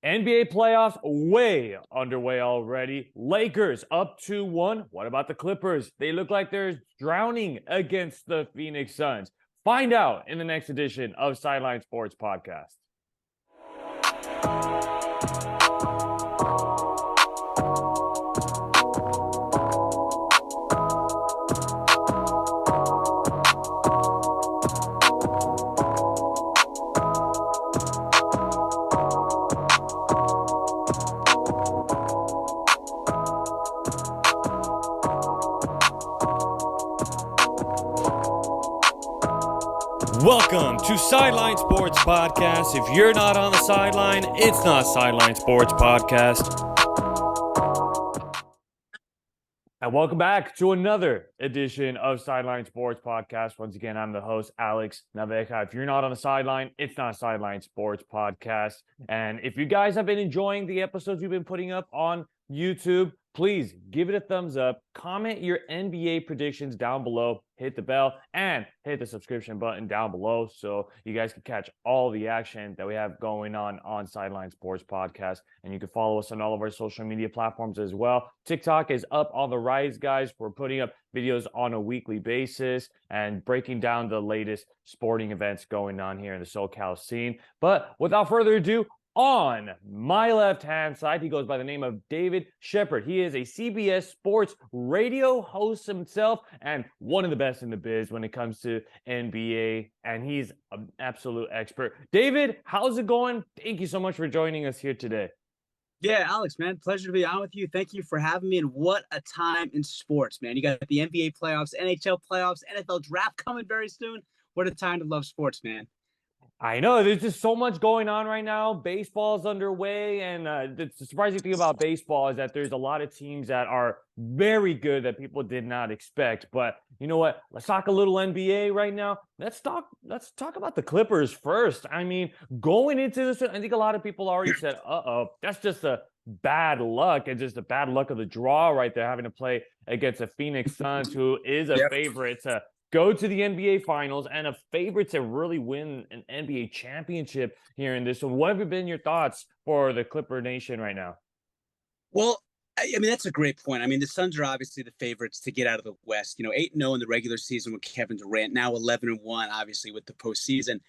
NBA playoffs way underway already. Lakers up 2-1. What about the Clippers? They look like they're drowning against the Phoenix Suns. Find out in the next edition of Sideline Sports Podcast. Welcome to Sideline Sports Podcast. If you're not on the sideline, it's not Sideline Sports Podcast. And welcome back to another edition of Sideline Sports Podcast. Once again, I'm the host, Alex Naveja. If you're not on the sideline, it's not Sideline Sports Podcast. And if you guys have been enjoying the episodes we've been putting up on YouTube, please give it a thumbs up, comment your NBA predictions down below, hit the bell, and hit the subscription button down below so you guys can catch all the action that we have going on Sideline Sports Podcast. And you can follow us on all of our social media platforms as well. TikTok is up on the rise, guys. We're putting up videos on a weekly basis and breaking down the latest sporting events going on here in the SoCal scene. But without further ado, on my left-hand side, he goes by the name of David Shepard. He is a CBS Sports Radio host himself and one of the best in the biz when it comes to NBA, and he's an absolute expert. David, how's it going? Thank you so much for joining us here today. Yeah, Alex, man, pleasure to be on with you. Thank you for having me, and what a time in sports, man. You got the NBA playoffs, NHL playoffs, NFL draft coming very soon. What a time to love sports, man. I know, there's just so much going on right now. Baseball's underway, and the surprising thing about baseball is that there's a lot of teams that are very good that people did not expect. But you know what? Let's talk a little NBA right now. Let's talk about the Clippers first. I mean, going into this, I think a lot of people already said, that's just a bad luck, and just a bad luck of the draw right there, having to play against the Phoenix Suns, who is a favorite to go to the NBA Finals and a favorite to really win an NBA championship here in this. So what have been your thoughts for the Clipper Nation right now? Well, I mean, that's a great point. I mean, the Suns are obviously the favorites to get out of the West. 8-0 in the regular season with Kevin Durant, now 11-1, obviously, with the postseason.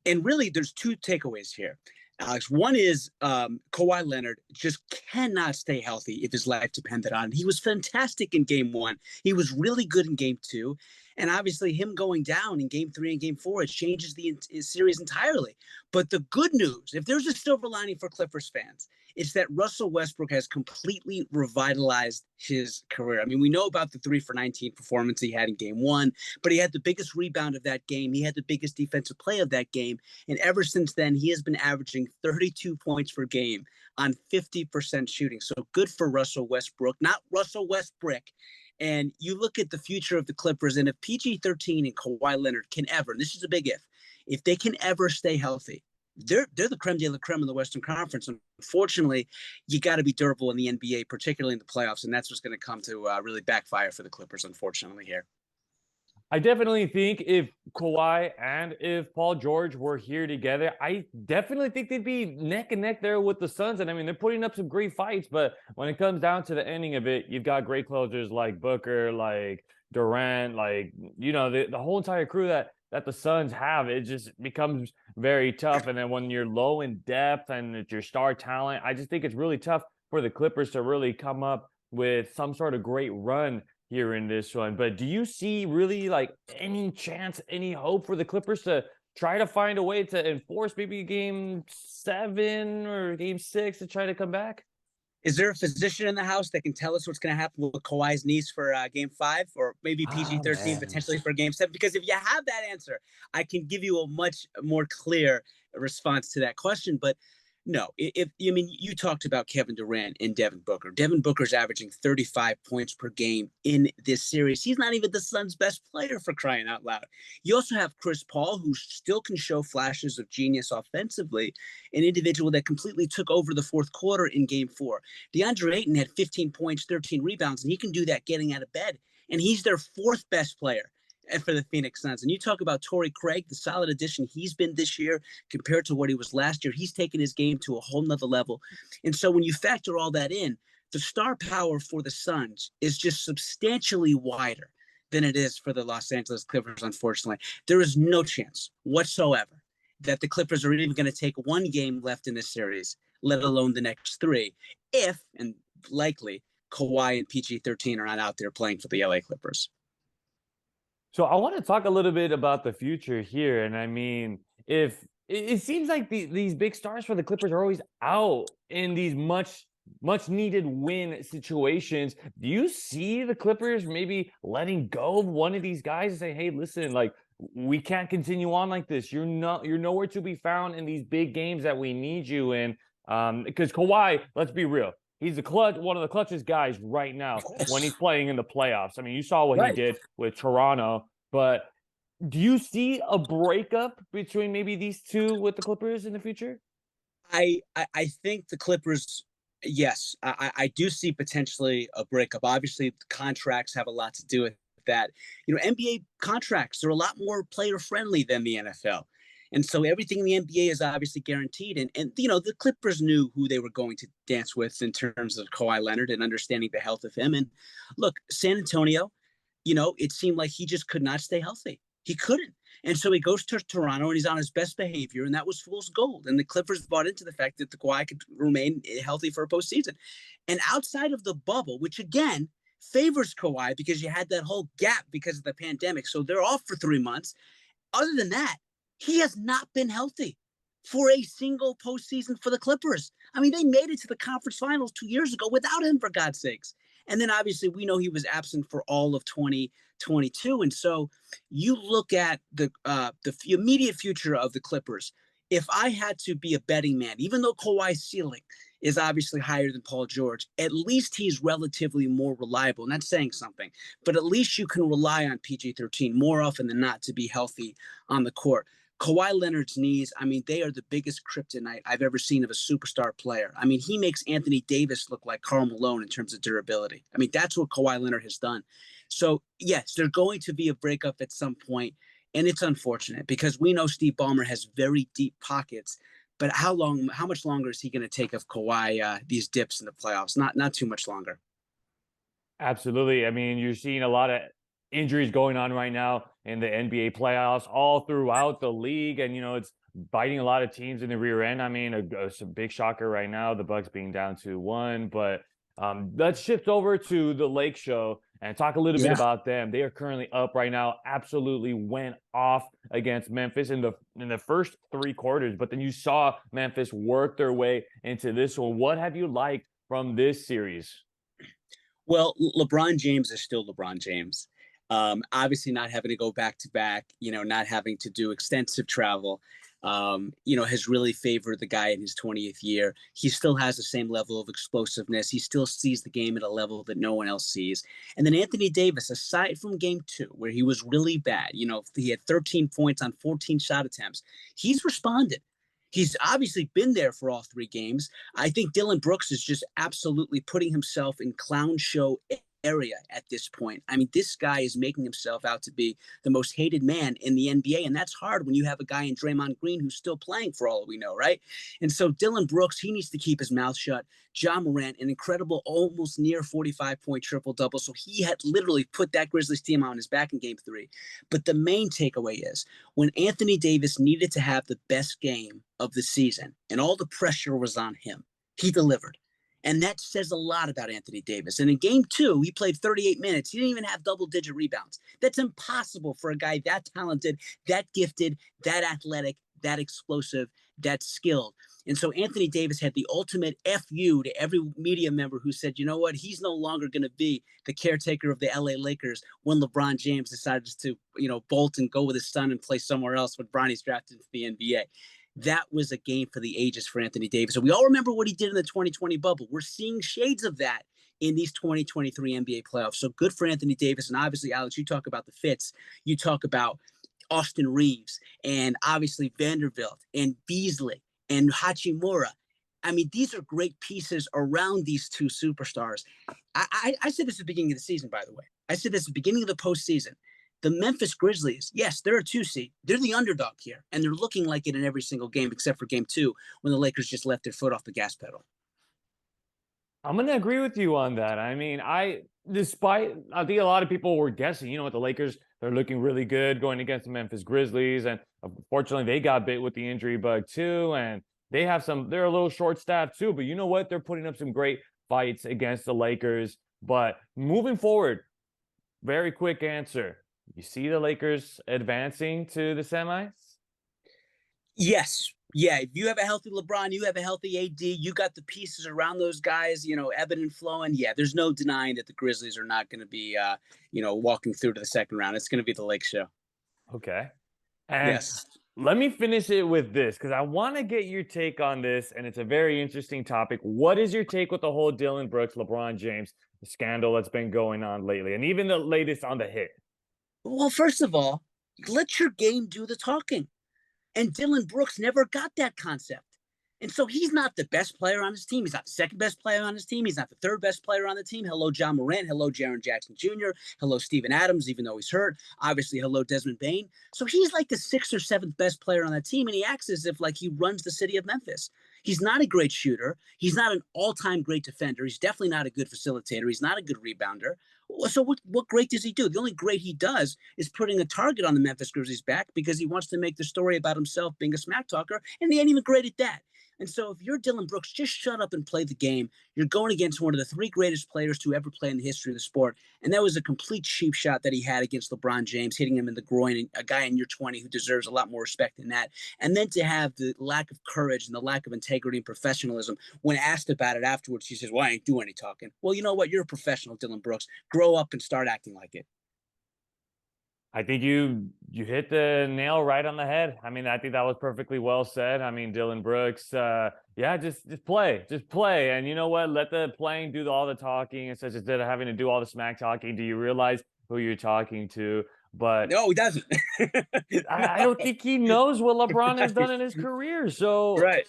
And really, there's two takeaways here, Alex. One is Kawhi Leonard just cannot stay healthy if his life depended on it. He was fantastic in game one. He was really good in game two. And obviously him going down in game three and game four, it changes the series entirely. But the good news, if there's a silver lining for Clippers fans, it's that Russell Westbrook has completely revitalized his career. I mean, we know about the 3 for 19 performance he had in game one, but he had the biggest rebound of that game. He had the biggest defensive play of that game. And ever since then, he has been averaging 32 points per game on 50% shooting. So good for Russell Westbrook, not Russell Westbrook. And you look at the future of the Clippers, and if PG-13 and Kawhi Leonard can ever, and this is a big if they can ever stay healthy, they're the creme de la creme in the Western Conference. Unfortunately, you got to be durable in the NBA, particularly in the playoffs, and that's what's going to come to really backfire for the Clippers, unfortunately, here. I definitely think if Kawhi and if Paul George were here together, I definitely think they'd be neck and neck there with the Suns. And I mean, they're putting up some great fights, but when it comes down to the ending of it, you've got great closers like Booker, like Durant, like, the whole entire crew that the Suns have. It just becomes very tough. And then when you're low in depth and it's your star talent, I just think it's really tough for the Clippers to really come up with some sort of great run here in this one. But do you see really like any chance, any hope for the Clippers to try to find a way to enforce maybe game 7 or game 6 to try to come back? Is there a physician in the house that can tell us what's going to happen with Kawhi's knees for game 5 or maybe PG-13 potentially for game 7? Because if you have that answer, I can give you a much more clear response to that question. But no, you talked about Kevin Durant and Devin Booker. Devin Booker's averaging 35 points per game in this series. He's not even the Suns' best player, for crying out loud. You also have Chris Paul, who still can show flashes of genius offensively, an individual that completely took over the fourth quarter in game 4. DeAndre Ayton had 15 points, 13 rebounds, and he can do that getting out of bed. And he's their 4th best player. and for the Phoenix Suns. And you talk about Torrey Craig, the solid addition he's been this year compared to what he was last year. He's taken his game to a whole nother level. And so when you factor all that in, the star power for the Suns is just substantially wider than it is for the Los Angeles Clippers, unfortunately. There is no chance whatsoever that the Clippers are even going to take one game left in this series, let alone the next three, if, and likely, Kawhi and PG-13 are not out there playing for the LA Clippers. So I want to talk a little bit about the future here. And I mean, if it seems like these big stars for the Clippers are always out in these much needed win situations. Do you see the Clippers maybe letting go of one of these guys and say, hey, listen, like, we can't continue on like this. You're nowhere to be found in these big games that we need you in. Because Kawhi, let's be real, he's one of the clutchest guys right now when he's playing in the playoffs. I mean, you saw what he did with Toronto, but do you see a breakup between maybe these two with the Clippers in the future? I think the Clippers, yes, I do see potentially a breakup. Obviously, contracts have a lot to do with that. You know, NBA contracts are a lot more player friendly than the NFL. And so everything in the NBA is obviously guaranteed. And you know, the Clippers knew who they were going to dance with in terms of Kawhi Leonard and understanding the health of him. And look, San Antonio, you know, it seemed like he just could not stay healthy. He couldn't. And so he goes to Toronto and he's on his best behavior, and that was fool's gold. And the Clippers bought into the fact that the Kawhi could remain healthy for a postseason. And outside of the bubble, which again favors Kawhi because you had that whole gap because of the pandemic, so they're off for 3 months. Other than that, he has not been healthy for a single postseason for the Clippers. I mean, they made it to the conference finals 2 years ago without him, for God's sakes. And then obviously we know he was absent for all of 2022. And so you look at the immediate future of the Clippers. If I had to be a betting man, even though Kawhi's ceiling is obviously higher than Paul George, at least he's relatively more reliable. Not saying something, but at least you can rely on PG-13 more often than not to be healthy on the court. Kawhi Leonard's knees, I mean, they are the biggest kryptonite I've ever seen of a superstar player. I mean, he makes Anthony Davis look like Karl Malone in terms of durability. I mean, that's what Kawhi Leonard has done. So, yes, there's going to be a breakup at some point, and it's unfortunate because we know Steve Ballmer has very deep pockets. But how much longer is he going to take of Kawhi these dips in the playoffs? Not too much longer. Absolutely. I mean, you're seeing a lot of injuries going on right now in the NBA playoffs all throughout the league. And, you know, it's biting a lot of teams in the rear end. I mean, it's a big shocker right now, the Bucks being down 2-1. But let's shift over to the Lake Show and talk a little bit about them. They are currently up right now, absolutely went off against Memphis in the first 3 quarters. But then you saw Memphis work their way into this one. What have you liked from this series? Well, LeBron James is still LeBron James. Obviously not having to go back to back, you know, not having to do extensive travel, you know, has really favored the guy in his 20th year. He still has the same level of explosiveness. He still sees the game at a level that no one else sees. And then Anthony Davis, aside from game 2, where he was really bad, you know, he had 13 points on 14 shot attempts. He's responded. He's obviously been there for all 3 games. I think Dillon Brooks is just absolutely putting himself in clown show area at this point. I mean, this guy is making himself out to be the most hated man in the NBA, and that's hard when you have a guy in Draymond Green who's still playing for all we know, right? And so Dillon Brooks, he needs to keep his mouth shut. Ja Morant, an incredible, almost near 45-point triple-double, so he had literally put that Grizzlies team on his back in game 3. But the main takeaway is when Anthony Davis needed to have the best game of the season and all the pressure was on him, he delivered. And that says a lot about Anthony Davis. And in game 2, he played 38 minutes. He didn't even have double-digit rebounds. That's impossible for a guy that talented, that gifted, that athletic, that explosive, that skilled. And so Anthony Davis had the ultimate FU to every media member who said, you know what, he's no longer going to be the caretaker of the LA Lakers when LeBron James decided to, you know, bolt and go with his son and play somewhere else when Bronny's drafted into the NBA. That was a game for the ages for Anthony Davis. And we all remember what he did in the 2020 bubble. We're seeing shades of that in these 2023 NBA playoffs. So good for Anthony Davis. And obviously, Alex, you talk about the fits. You talk about Austin Reeves and obviously Vanderbilt and Beasley and Hachimura. I mean, these are great pieces around these 2 superstars. I said this at the beginning of the season, by the way. I said this at the beginning of the postseason. The Memphis Grizzlies, yes, they're a 2 seed. They're the underdog here, and they're looking like it in every single game except for game 2 when the Lakers just left their foot off the gas pedal. I'm going to agree with you on that. I mean, I think a lot of people were guessing, you know what, the Lakers, they're looking really good going against the Memphis Grizzlies. And unfortunately, they got bit with the injury bug too. And they're a little short staffed too. But you know what? They're putting up some great fights against the Lakers. But moving forward, very quick answer. You see the Lakers advancing to the semis? Yes. Yeah, if you have a healthy LeBron, you have a healthy AD, you got the pieces around those guys, ebbing and flowing. Yeah, there's no denying that the Grizzlies are not going to be, walking through to the second round. It's going to be the Lake Show. Okay. And yes. Let me finish it with this because I want to get your take on this, and it's a very interesting topic. What is your take with the whole Dillon Brooks, LeBron James scandal that's been going on lately, and even the latest on the hit? Well, first of all, let your game do the talking. And Dillon Brooks never got that concept. And so he's not the best player on his team. He's not the second best player on his team. He's not the third best player on the team. Hello, John Morant. Hello, Jaren Jackson Jr. Hello, Steven Adams, even though he's hurt. Obviously, hello, Desmond Bane. So he's like the sixth or seventh best player on that team, and he acts as if like he runs the city of Memphis. He's not a great shooter. He's not an all-time great defender. He's definitely not a good facilitator. He's not a good rebounder. So what great does he do? The only great he does is putting a target on the Memphis Grizzlies' back because he wants to make the story about himself being a smack talker, and he ain't even great at that. And so if you're Dillon Brooks, just shut up and play the game. You're going against one of the three greatest players to ever play in the history of the sport. And that was a complete cheap shot that he had against LeBron James, hitting him in the groin, a guy in year 20 who deserves a lot more respect than that. And then to have the lack of courage and the lack of integrity and professionalism, when asked about it afterwards, he says, well, I ain't doing any talking. Well, you know what? You're a professional, Dillon Brooks. Grow up and start acting like it. I think you hit the nail right on the head. I mean, I think that was perfectly well said. I mean, Dillon Brooks, just play. And you know what? Let the playing do all the talking instead of having to do all the smack talking. Do you realize who you're talking to? But no, he doesn't. I don't think he knows what LeBron has done in his career. So right.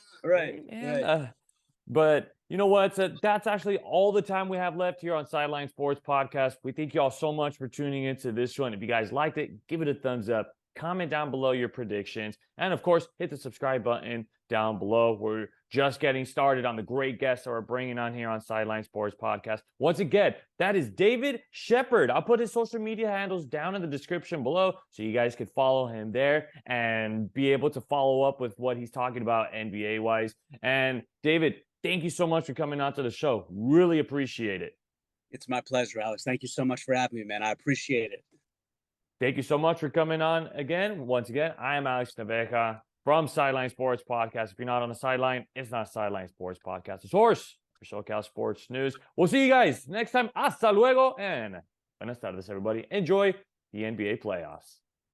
But you know what? That's actually all the time we have left here on Sideline Sports Podcast. We thank you all so much for tuning into this one. If you guys liked it, give it a thumbs up. Comment down below your predictions. And, of course, hit the subscribe button down below. We're just getting started on the great guests that we're bringing on here on Sideline Sports Podcast. Once again, that is David Shepard. I'll put his social media handles down in the description below so you guys could follow him there and be able to follow up with what he's talking about NBA-wise. And, David, thank you so much for coming on to the show. Really appreciate it. It's my pleasure, Alex. Thank you so much for having me, man. I appreciate it. Thank you so much for coming on again. Once again, I am Alex Naveja from Sideline Sports Podcast. If you're not on the sideline, it's not Sideline Sports Podcast. The source for SoCal Sports News. We'll see you guys next time. Hasta luego and buenas tardes, everybody. Enjoy the NBA playoffs.